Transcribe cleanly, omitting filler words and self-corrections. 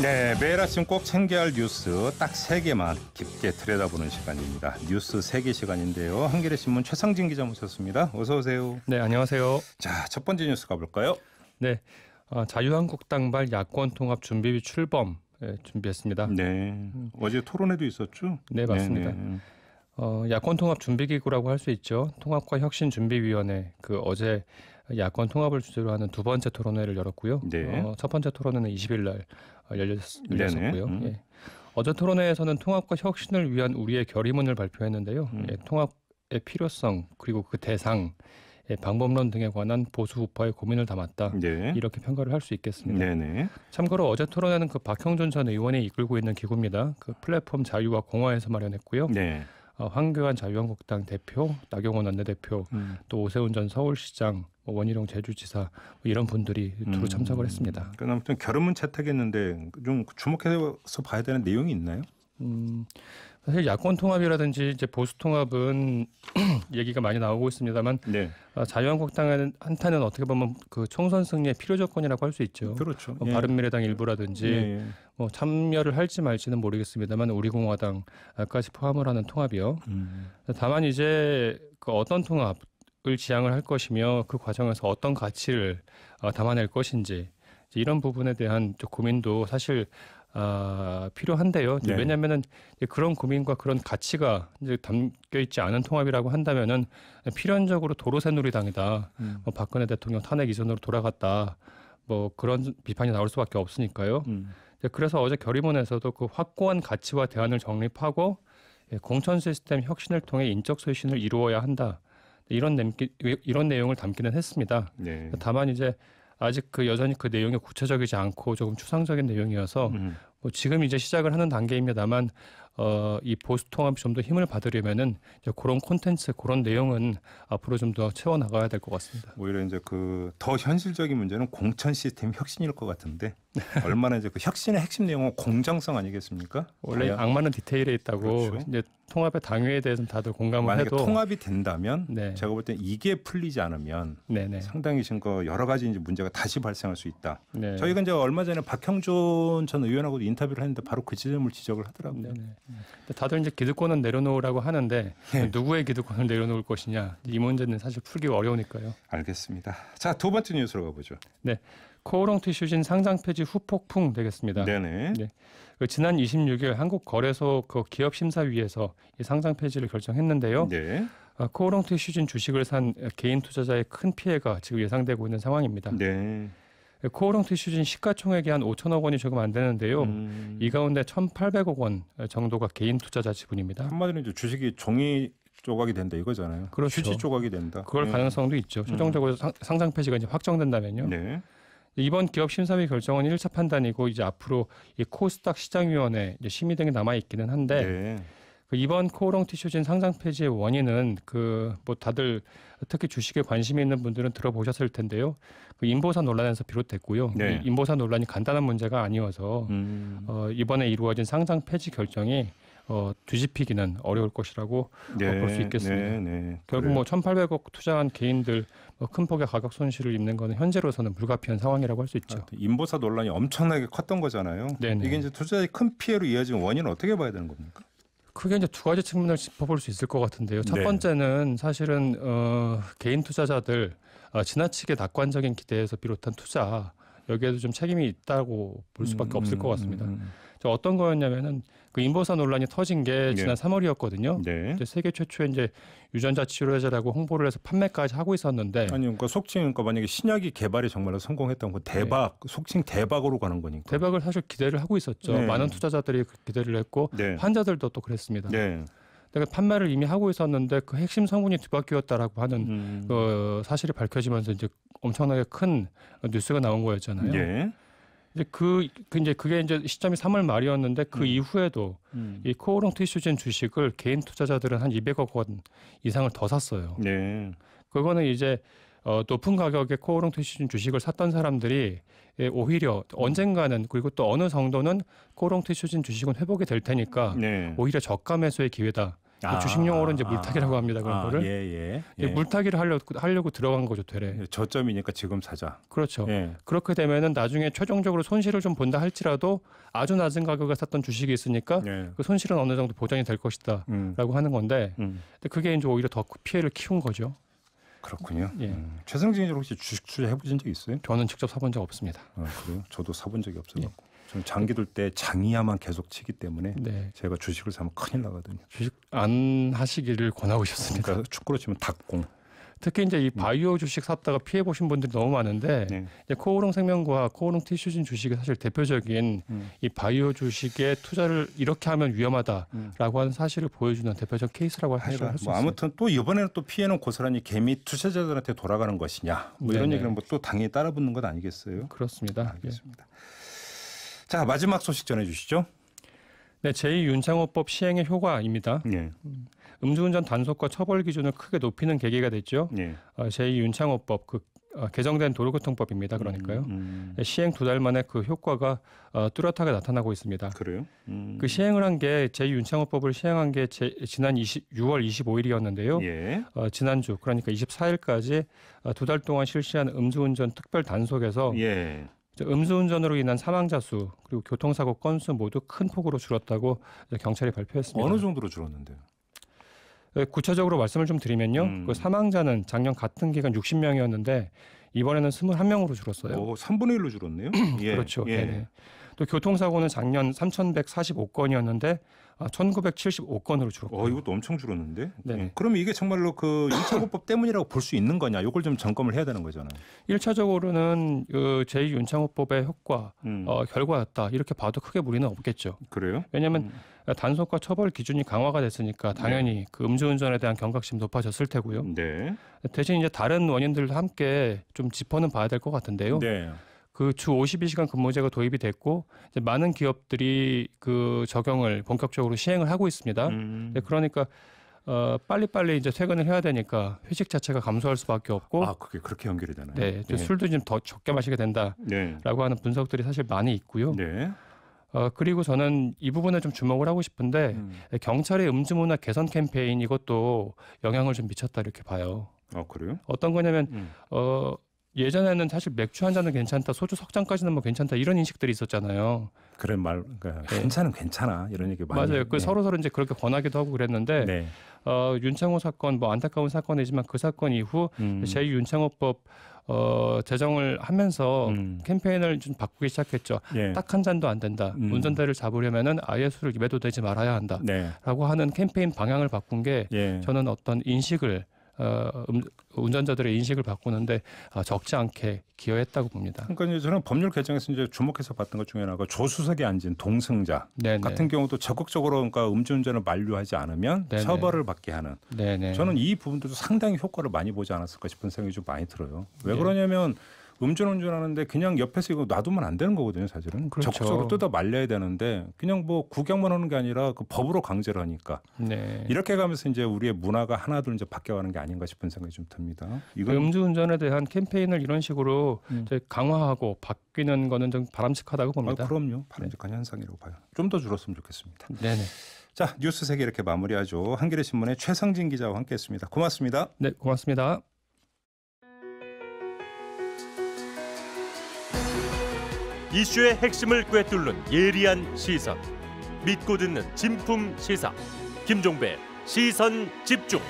네, 매일 아침 꼭 챙겨야 할 뉴스 딱 3개만 깊게 들여다보는 시간입니다. 뉴스 3개 시간인데요. 한겨레 신문 최상진 기자 모셨습니다. 어서 오세요. 네, 안녕하세요. 자, 첫 번째 뉴스 가볼까요? 네, 자유한국당발 야권 통합 준비위 출범 준비했습니다. 네, 어제 토론회도 있었죠? 네, 맞습니다. 야권 통합 준비기구라고 할 수 있죠. 통합과 혁신 준비위원회 어제 야권 통합을 주제로 하는 두 번째 토론회를 열었고요. 네. 첫 번째 토론회는 20일 날 열렸었고요. 네. 예. 어제 토론회에서는 통합과 혁신을 위한 우리의 결의문을 발표했는데요. 예, 통합의 필요성 그리고 그 대상, 방법론 등에 관한 보수 우파의 고민을 담았다. 네. 이렇게 평가를 할 수 있겠습니다. 네네. 참고로 어제 토론회는 박형준 전 의원이 이끌고 있는 기구입니다. 플랫폼 자유와 공화에서 마련했고요. 네. 황교안 자유한국당 대표, 나경원 원내대표, 또 오세훈 전 서울시장, 원희룡 제주지사 이런 분들이 두루 참석을 했습니다. 그럼 아무튼 결의문 채택했는데 좀 주목해서 봐야 되는 내용이 있나요? 사실 야권 통합이라든지 이제 보수 통합은 얘기가 많이 나오고 있습니다만 네. 자유한국당한테는 어떻게 보면 그 총선 승리의 필요 조건이라고 할 수 있죠. 그렇죠. 바른미래당 일부라든지 참여를 할지 말지는 모르겠습니다만 우리공화당까지 포함을 하는 통합이요. 다만 이제 어떤 통합을 지향을 할 것이며 그 과정에서 어떤 가치를 담아낼 것인지 이런 부분에 대한 고민도 사실 필요한데요. 네. 왜냐하면은 그런 고민과 그런 가치가 이제 담겨 있지 않은 통합이라고 한다면은 필연적으로 도로새누리당이다. 박근혜 대통령 탄핵 이전으로 돌아갔다. 그런 비판이 나올 수밖에 없으니까요. 그래서 어제 결의문에서도 그 확고한 가치와 대안을 정립하고 공천 시스템 혁신을 통해 인적 쇄신을 이루어야 한다. 이런 내용을 담기는 했습니다. 네. 다만 이제 아직 여전히 그 내용이 구체적이지 않고 조금 추상적인 내용이어서 지금 이제 시작을 하는 단계입니다만 이 보수 통합이 좀 더 힘을 받으려면은 이제 그런 콘텐츠, 그런 내용은 앞으로 좀 더 채워 나가야 될 것 같습니다. 오히려 이제 더 현실적인 문제는 공천 시스템 혁신일 것 같은데 얼마나 이제 그 혁신의 핵심 내용은 공정성 아니겠습니까? 원래 악마는 디테일에 있다고. 그렇죠. 이제 통합의 당위에 대해서는 다들 공감을 만약에 해도 통합이 된다면 네. 제가 볼 때 이게 풀리지 않으면 네네. 상당히 지금 여러 가지 이제 문제가 다시 발생할 수 있다. 네. 저희가 이제 얼마 전에 박형준 전 의원하고도 인터뷰를 했는데 바로 그 지점을 지적을 하더라고요. 네네. 다들 이제 기득권은 내려놓으라고 하는데 네. 누구의 기득권을 내려놓을 것이냐 이 문제는 사실 풀기가 어려우니까요. 알겠습니다. 자, 두 번째 뉴스로 가보죠. 네, 코오롱 티슈진 상장 폐지 후폭풍 되겠습니다. 네네. 네. 지난 26일 한국거래소 기업심사위에서 이 상장 폐지를 결정했는데요. 네. 코오롱 티슈진 주식을 산 개인 투자자의 큰 피해가 지금 예상되고 있는 상황입니다. 네. 코오롱 티슈진 시가총액이 한 5천억 원이 조금 안 되는데요. 이 가운데 1,800억 원 정도가 개인 투자자 지분입니다. 한마디로 이제 주식이 종이 조각이 된다 이거잖아요. 그렇죠. 휴지 조각이 된다. 그럴 가능성도 있죠. 최종적으로 상장 폐지가 이제 확정된다면요. 네. 이번 기업 심사위 결정은 1차 판단이고 이제 앞으로 이 코스닥 시장위원회 심의 등이 남아 있기는 한데 네. 이번 코오롱 티슈진 상장 폐지의 원인은 다들 특히 주식에 관심이 있는 분들은 들어보셨을 텐데요. 인보사 논란에서 비롯됐고요. 네. 이 인보사 논란이 간단한 문제가 아니어서 이번에 이루어진 상장 폐지 결정이 뒤집히기는 어려울 것이라고 볼 수 있겠습니다. 네. 결국 1,800억 투자한 개인들 큰 폭의 가격 손실을 입는 것은 현재로서는 불가피한 상황이라고 할 수 있죠. 인보사 논란이 엄청나게 컸던 거잖아요. 네네. 이게 이제 투자자의 큰 피해로 이어진 원인은 어떻게 봐야 되는 겁니까? 크게 이제 두 가지 측면을 짚어볼 수 있을 것 같은데요. 첫 네. 번째는 사실은 개인 투자자들 지나치게 낙관적인 기대에서 비롯한 투자 여기에도 좀 책임이 있다고 볼 수밖에 없을 것 같습니다. 어떤 거였냐면은 그 인보사 논란이 터진 게 지난 3월이었거든요. 네. 세계 최초의 이제 유전자 치료제라고 홍보를 해서 판매까지 하고 있었는데 그러니까 속칭 만약에 신약이 개발이 정말로 성공했던 거 대박, 속칭 대박으로 가는 거니까. 대박을 사실 기대를 하고 있었죠. 네. 많은 투자자들이 기대를 했고 네. 환자들도 또 그랬습니다. 네. 그러니까 판매를 이미 하고 있었는데 그 핵심 성분이 뒤바뀌었다라고 하는 사실이 밝혀지면서 이제 엄청나게 큰 뉴스가 나온 거였잖아요. 예. 이제 그게 이제 시점이 3월 말이었는데 그 이후에도 이 코오롱 티슈진 주식을 개인 투자자들은 한 200억 원 이상을 더 샀어요. 네. 그거는 이제 높은 가격에 코오롱 티슈진 주식을 샀던 사람들이 오히려 언젠가는 그리고 또 어느 정도는 코오롱 티슈진 주식은 회복이 될 테니까 네. 오히려 저가 매수의 기회다. 주식용어로 이제 물타기라고 합니다. 그런 거를. 예. 물타기를 하려고 들어간 거죠, 되레. 저점이니까 지금 사자. 그렇죠. 예. 그렇게 되면은 나중에 최종적으로 손실을 좀 본다 할지라도 아주 낮은 가격에 샀던 주식이 있으니까 예. 그 손실은 어느 정도 보장이 될 것이다라고 하는 건데, 근데 그게 이제 오히려 더 피해를 키운 거죠. 그렇군요. 예. 최승진 기자 혹시 주식 투자 해보신 적 있어요? 저는 직접 사본 적 없습니다. 그래요? 저도 사본 적이 없어갖고. 저는 장기 둘 때 장이야만 계속 치기 때문에 네. 제가 주식을 사면 큰일 나거든요. 주식 안 하시기를 권하고 싶습니다. 그러니까 축구로 치면 닭공. 특히 이제 이 바이오 주식 샀다가 피해 보신 분들이 너무 많은데 네. 이제 코오롱 생명과 코오롱 티슈진 주식이 사실 대표적인 이 바이오 주식에 투자를 이렇게 하면 위험하다라고 하는 사실을 보여주는 대표적 케이스라고 할 수 있습니다. 아무튼 또 이번에는 또 피해는 고스란히 개미 투자자들한테 돌아가는 것이냐 뭐 이런 네네. 얘기는 뭐 또 당연히 따라붙는 것 아니겠어요? 그렇습니다. 알겠습니다. 자, 마지막 소식 전해주시죠. 네, 제2윤창호법 시행의 효과입니다. 예. 음주운전 단속과 처벌 기준을 크게 높이는 계기가 됐죠. 예. 제2윤창호법 개정된 도로교통법입니다. 그러니까요. 시행 2달 만에 그 효과가 뚜렷하게 나타나고 있습니다. 그래요? 그 시행을 한 게 제2윤창호법을 시행한 게 지난 6월 25일이었는데요. 예. 지난주 그러니까 24일까지 2달 동안 실시한 음주운전 특별 단속에서 예. 음주운전으로 인한 사망자 수 그리고 교통사고 건수 모두 큰 폭으로 줄었다고 경찰이 발표했습니다. 어느 정도로 줄었는데요? 구체적으로 말씀을 좀 드리면요. 그 사망자는 작년 같은 기간 60명이었는데 이번에는 21명으로 줄었어요. 3분의 1로 줄었네요. 예. 그렇죠. 예. 네네. 또 교통사고는 작년 3,145건이었는데 1,975건으로 줄었고. 이것도 엄청 줄었는데. 네. 그러면 이게 정말로 그 1차고법 때문이라고 볼 수 있는 거냐? 이걸 좀 점검을 해야 되는 거잖아요. 1차적으로는 그 제2윤창호법의 효과 결과였다 이렇게 봐도 크게 무리는 없겠죠. 그래요? 왜냐하면 단속과 처벌 기준이 강화가 됐으니까 당연히 그 음주운전에 대한 경각심이 높아졌을 테고요. 네. 대신 이제 다른 원인들도 함께 좀 짚어는 봐야 될 것 같은데요. 네. 그 주 52시간 근무제가 도입이 됐고 이제 많은 기업들이 그 적용을 본격적으로 시행을 하고 있습니다. 그러니까 빨리빨리 이제 퇴근을 해야 되니까 회식 자체가 감소할 수밖에 없고. 그게 그렇게 연결이 되나요? 네, 술도 좀 더 적게 마시게 된다라고 네. 하는 분석들이 사실 많이 있고요. 네. 그리고 저는 이 부분에 좀 주목을 하고 싶은데 경찰의 음주문화 개선 캠페인 이것도 영향을 좀 미쳤다 이렇게 봐요. 그래요? 어떤 거냐면 예전에는 사실 맥주 한 잔은 괜찮다, 소주 석 잔까지는 뭐 괜찮다 이런 인식들이 있었잖아요. 그러니까 한 잔은 괜찮아 이런 얘기 많이. 맞아요. 그 서로 이제 그렇게 권하기도 하고 그랬는데 네. 윤창호 사건 뭐 안타까운 사건이지만 그 사건 이후 제2윤창호법 제정을 하면서 캠페인을 좀 바꾸기 시작했죠. 예. 딱 한 잔도 안 된다. 운전대를 잡으려면은 아예 술을 입에도 대지 말아야 한다. 네. 라고 하는 캠페인 방향을 바꾼 게 저는 어떤 인식을 운전자들의 인식을 바꾸는데 적지 않게 기여했다고 봅니다. 그러니까 이제 저는 법률 개정에서 이제 주목해서 봤던 것 중에 하나가 조수석에 앉은 동승자 네네. 같은 경우도 적극적으로 그러니까 음주운전을 만류하지 않으면 네네. 처벌을 받게 하는. 네네. 저는 이 부분도 상당히 효과를 많이 보지 않았을까 싶은 생각이 좀 많이 들어요. 왜 그러냐면 음주운전하는데 그냥 옆에서 이거 놔두면 안 되는 거거든요, 사실은. 그렇죠. 적극적으로 뜯어 말려야 되는데 그냥 뭐 구경만 하는 게 아니라 그 법으로 강제를 하니까. 네. 이렇게 가면서 이제 우리의 문화가 하나둘 이제 바뀌어가는 게 아닌가 싶은 생각이 좀 듭니다. 이건 음주운전에 대한 캠페인을 이런 식으로 이제 강화하고 바뀌는 거는 좀 바람직하다고 봅니다. 그럼요. 바람직한 현상이라고 봐요. 좀 더 줄었으면 좋겠습니다. 네네. 자, 뉴스 세계 이렇게 마무리하죠. 한겨레 신문의 최상진 기자와 함께했습니다. 고맙습니다. 네, 고맙습니다. 이슈의 핵심을 꿰뚫는 예리한 시선, 믿고 듣는 진품 시사, 김종배 시선 집중.